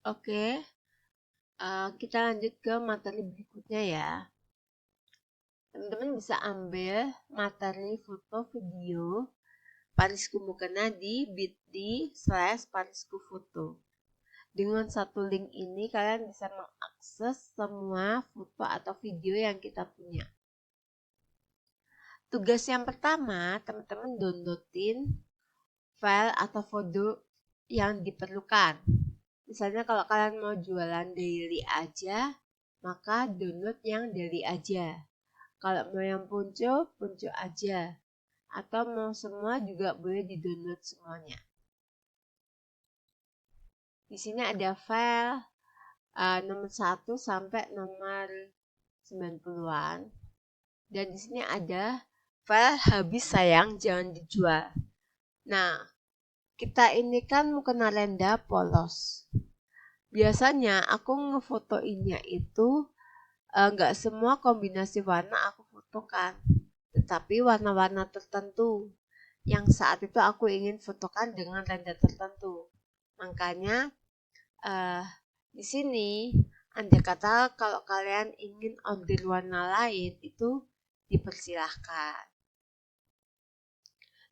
Oke, kita lanjut ke materi berikutnya ya. Teman-teman bisa ambil materi foto video Parisku Mukena di bit.ly/pariskufoto. Dengan satu link ini kalian bisa mengakses semua foto atau video yang kita punya. Tugas yang pertama, teman-teman downloadin file atau foto yang diperlukan. Misalnya kalau kalian mau jualan daily aja, maka download yang daily aja. Kalau mau yang punco, punco aja. Atau mau semua juga boleh di-download semuanya. Di sini ada file nomor 1 sampai nomor 90-an. Dan di sini ada file habis sayang jangan dijual. Nah, kita ini kan mukena renda polos. Biasanya aku ngefotoinnya itu nggak semua kombinasi warna aku fotokan, tetapi warna-warna tertentu yang saat itu aku ingin fotokan dengan renda tertentu. Makanya di sini andai kata kalau kalian ingin order warna lain itu dipersilahkan.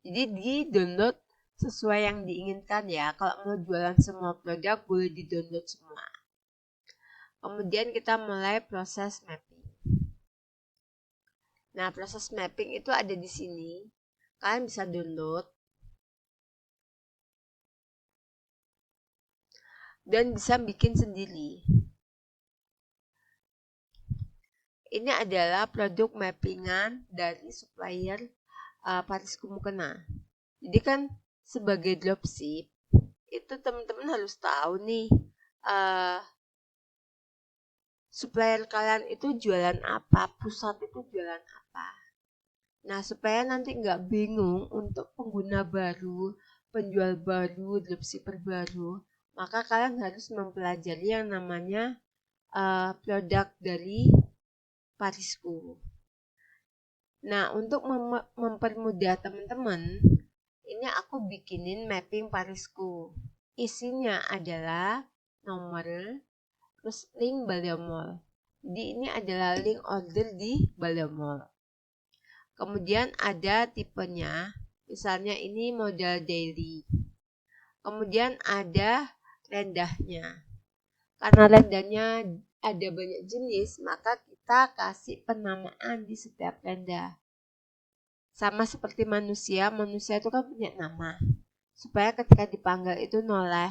Jadi di-download sesuai yang diinginkan ya. Kalau mau jualan semua produk boleh di-download semua. Kemudian kita mulai proses mapping. Nah, proses mapping itu ada di sini. Kalian bisa download dan bisa bikin sendiri. Ini adalah produk mappingan dari supplier Parisku Mukena. Jadi kan sebagai dropship itu teman-teman harus tahu nih supplier kalian itu jualan apa, pusat itu jualan apa. Nah, supaya nanti nggak bingung untuk pengguna baru, penjual baru, dropshipper baru, maka kalian harus mempelajari yang namanya produk dari Parisku. Nah, untuk mempermudah teman-teman, ini aku bikinin mapping Parisku. Isinya adalah nomor, terus link Baliomall. Jadi ini adalah link order di Baliomall. Kemudian ada tipenya, misalnya ini model daily. Kemudian ada rendahnya. Karena rendahnya ada banyak jenis, maka kita kasih penamaan di setiap rendah. Sama seperti manusia, manusia itu kan punya nama. Supaya ketika dipanggil itu noleh.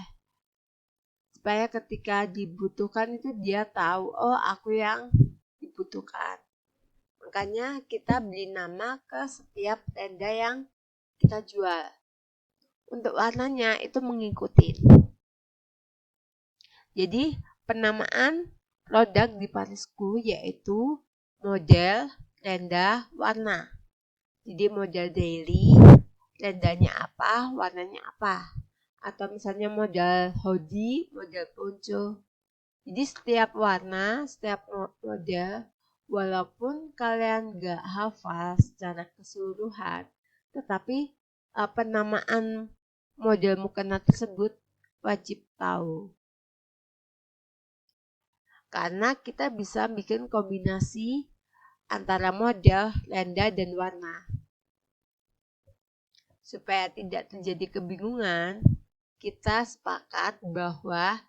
Supaya ketika dibutuhkan itu dia tahu, oh aku yang dibutuhkan. Makanya kita beli nama ke setiap tenda yang kita jual. Untuk warnanya itu mengikuti. Jadi penamaan produk di Parisku yaitu model, tenda, warna. Jadi model daily, tendanya apa, warnanya apa. Atau misalnya model hoodie, model ponco. Jadi setiap warna, setiap model, walaupun kalian gak hafal secara keseluruhan, tetapi penamaan model mukena tersebut wajib tahu. Karena kita bisa bikin kombinasi antara model, renda, dan warna. Supaya tidak terjadi kebingungan, kita sepakat bahwa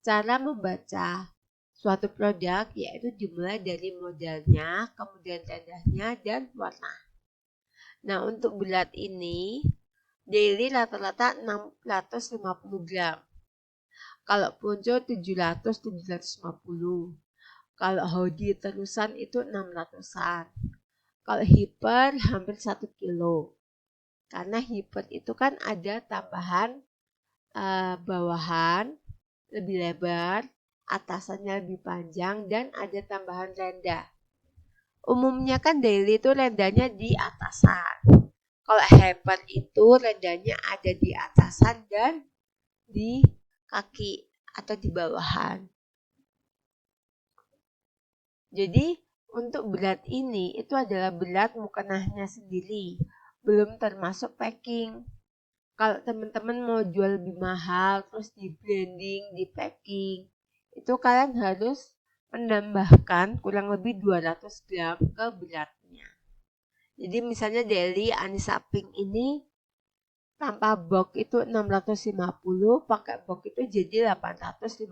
cara membaca suatu produk yaitu dimulai dari modelnya, kemudian tandanya, dan warna. Nah, untuk berat ini, daily rata-rata 650 gram. Kalau ponco 700-750. Kalau hoodie terusan itu 600-an. Kalau hiper hampir 1 kilo. Karena hiper itu kan ada tambahan bawahan lebih lebar, atasannya lebih panjang, dan ada tambahan renda. Umumnya kan daily itu rendanya di atasan. Kalau hyper itu rendanya ada di atasan dan di kaki atau di bawahan. Jadi untuk berat ini itu adalah berat mukenahnya sendiri, belum termasuk packing. kalau teman-teman mau jual lebih mahal, terus di branding, di packing, itu kalian harus menambahkan kurang lebih 200 gram ke beratnya. Jadi misalnya Deli Anissa Pink ini tanpa box itu 650, pakai box itu jadi 850.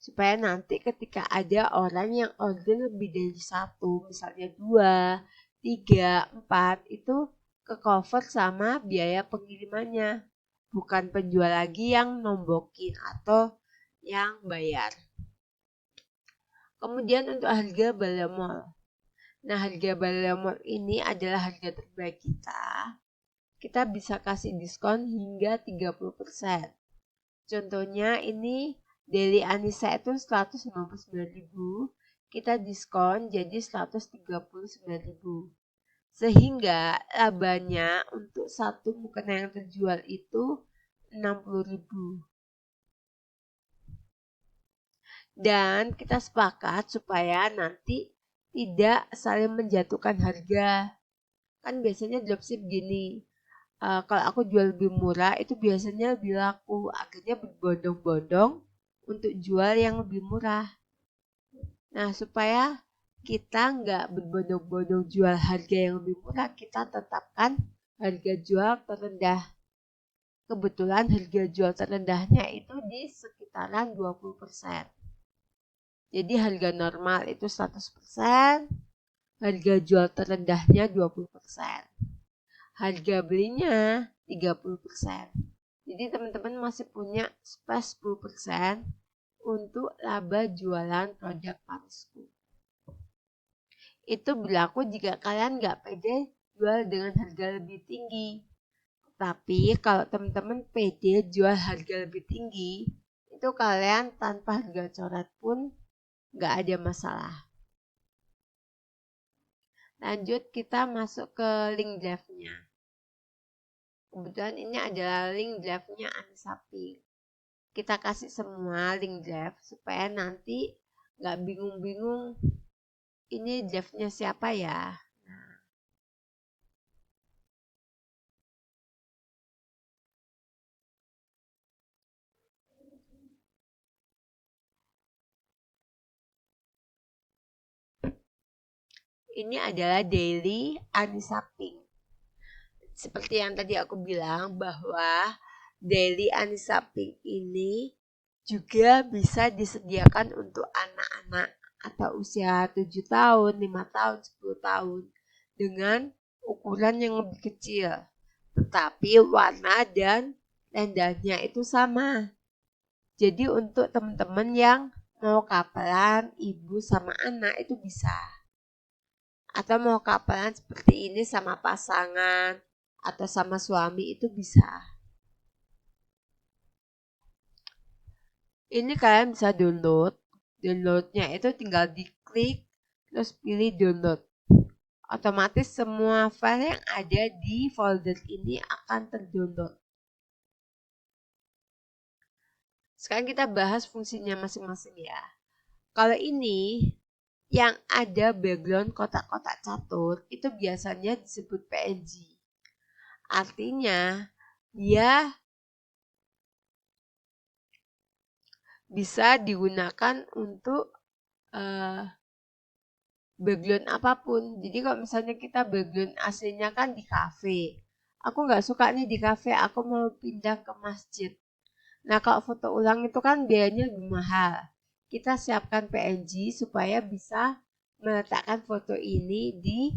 Supaya nanti ketika ada orang yang order lebih dari satu, misalnya 2, 3, 4, itu ke cover sama biaya pengirimannya. Bukan penjual lagi yang nombokin atau yang bayar. Kemudian untuk harga balamol. Nah, harga balamol ini adalah harga terbaik kita. Kita bisa kasih diskon hingga 30%. Contohnya ini Deli Anissa itu 199.000, kita diskon jadi 139.000. Sehingga labanya untuk satu mukena yang terjual itu 60.000. Dan kita sepakat supaya nanti tidak saling menjatuhkan harga. Kan biasanya dropship gini, kalau aku jual lebih murah itu biasanya lebih laku, akhirnya berbondong-bondong untuk jual yang lebih murah. Nah, supaya kita nggak berbondong-bondong jual harga yang lebih murah, kita tetapkan harga jual terendah. Kebetulan harga jual terendahnya itu di sekitaran 20%. Jadi harga normal itu 100%, harga jual terendahnya 20%. Harga belinya 30%. Jadi teman-teman masih punya space 10% untuk laba jualan produk Parisku. Itu berlaku jika kalian nggak pede jual dengan harga lebih tinggi. Tapi kalau teman-teman pede jual harga lebih tinggi, itu kalian tanpa harga coret pun nggak ada masalah. Lanjut kita masuk ke link drive-nya. Kebetulan ini adalah link drive-nya Anissa Pink. Kita kasih semua link drive supaya nanti nggak bingung-bingung ini drive-nya siapa ya. Nah. Ini adalah daily Anissa Pink. Seperti yang tadi aku bilang bahwa daily Anissa Pink ini juga bisa disediakan untuk anak-anak atau usia 7 tahun, 5 tahun, 10 tahun dengan ukuran yang lebih kecil. Tetapi warna dan tendanya itu sama. Jadi untuk teman-teman yang mau kapelan ibu sama anak itu bisa. Atau mau kapelan seperti ini sama pasangan atau sama suami itu bisa. Ini kalian bisa download. Downloadnya itu tinggal diklik terus pilih download. Otomatis semua file yang ada di folder ini akan terdownload. Sekarang kita bahas fungsinya masing-masing ya. Kalau ini yang ada background kotak-kotak catur itu biasanya disebut PNG. Artinya dia bisa digunakan untuk background apapun. Jadi kalau misalnya kita background aslinya kan di cafe. Aku nggak suka nih di cafe, aku mau pindah ke masjid. Nah kalau foto ulang itu kan biayanya lebih mahal. Kita siapkan PNG supaya bisa meletakkan foto ini di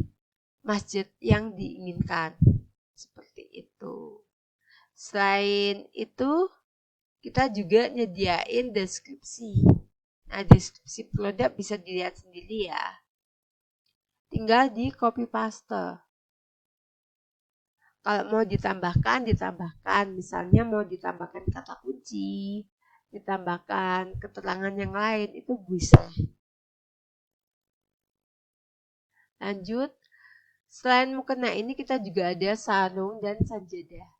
masjid yang diinginkan. Seperti itu. Selain itu, kita juga nyediain deskripsi. Nah, deskripsi produk bisa dilihat sendiri ya. Tinggal di copy paste. Kalau mau ditambahkan, ditambahkan. Misalnya mau ditambahkan kata kunci, ditambahkan keterangan yang lain, itu bisa. Lanjut, selain mukena ini kita juga ada sarung dan sajadah.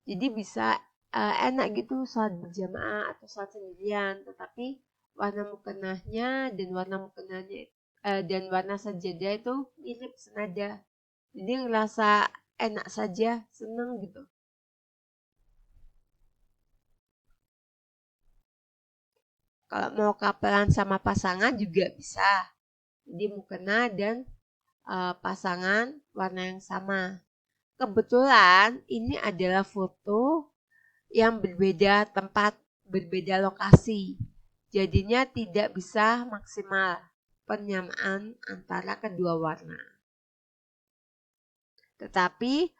Jadi bisa enak gitu saat berjamaah atau saat sendirian, tetapi warna mukenahnya dan warna sajadah itu mirip senada. Jadi ngerasa enak saja, seneng gitu. Kalau mau kapelan sama pasangan juga bisa. Jadi mukena dan pasangan warna yang sama. Kebetulan ini adalah foto yang berbeda tempat, berbeda lokasi. Jadinya tidak bisa maksimal penyamaan antara kedua warna. Tetapi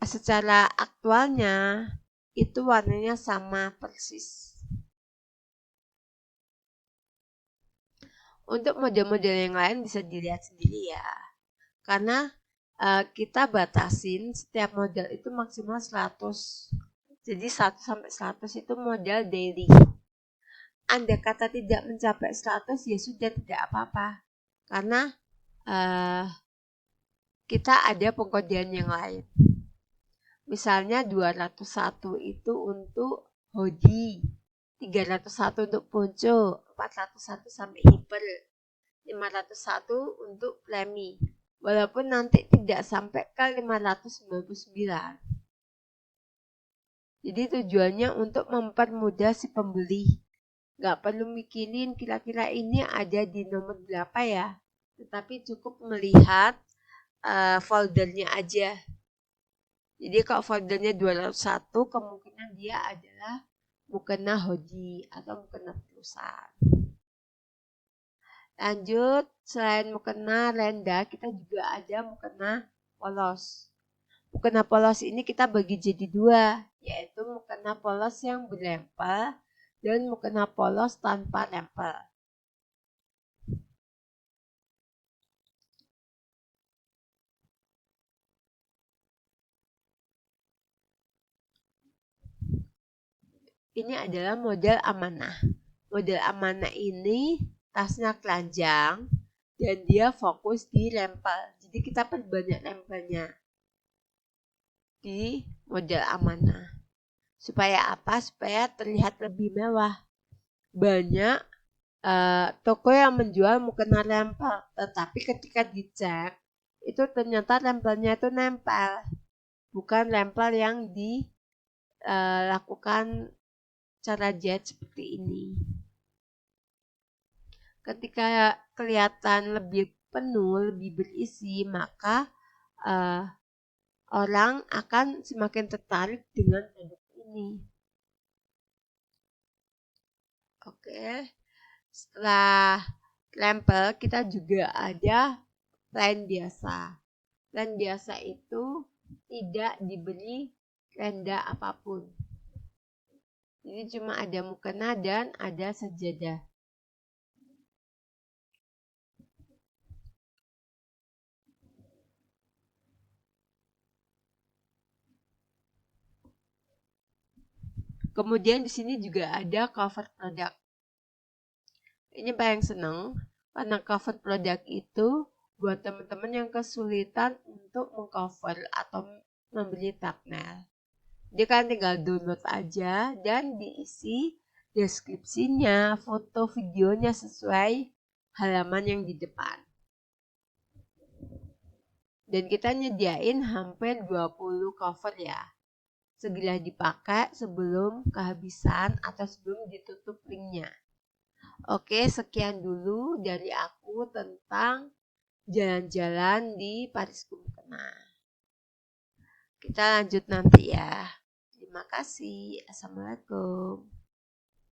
secara aktualnya itu warnanya sama persis. Untuk model-model yang lain bisa dilihat sendiri ya. Karena kita batasin setiap model itu maksimal 100. Jadi 1 sampai 100 itu model daily. Andai kata tidak mencapai 100 ya sudah tidak apa-apa. Karena kita ada pengkodean yang lain. Misalnya 201 itu untuk hoodie, 301 untuk ponco, 401 sampai hiper, 501 untuk premi. Walaupun nanti tidak sampai ke 599. Jadi tujuannya untuk mempermudah si pembeli. Gak perlu mikirin kira-kira ini ada di nomor berapa ya. Tetapi cukup melihat foldernya aja. Jadi kalau foldernya 201 kemungkinan dia adalah mukena hoodie atau mukena perusahaan. Lanjut, selain mukena renda kita juga ada mukena polos. Mukena polos ini kita bagi jadi dua, yaitu mukena polos yang berlempel dan mukena polos tanpa lempel. Ini adalah model amanah. Model amanah ini tasnya keranjang dan dia fokus di lempel. Jadi kita perbanyak lempelnya di model amanah. Supaya apa? Supaya terlihat lebih mewah. Banyak toko yang menjual mukena lempel, tetapi ketika dicek itu ternyata lempelnya itu nempel, bukan lempel yang dilakukan cara jahit seperti ini. Ketika kelihatan lebih penuh, lebih berisi, maka orang akan semakin tertarik dengan produk ini. Oke. Setelah lempel kita juga ada plain biasa. Plain biasa itu tidak diberi renda apapun. Jadi cuma ada mukena dan ada sajadah. Kemudian di sini juga ada cover produk. Ini paling seneng karena cover produk itu buat teman-teman yang kesulitan untuk mengcover atau membeli thumbnail. Dia kan tinggal download aja dan diisi deskripsinya, foto videonya sesuai halaman yang di depan. Dan kita nyediain hampir 20 cover ya. Segera dipakai sebelum kehabisan atau sebelum ditutup linknya. Oke, sekian dulu dari aku tentang jalan-jalan di Paris Mukena. Kita lanjut nanti ya. Terima kasih. Assalamualaikum.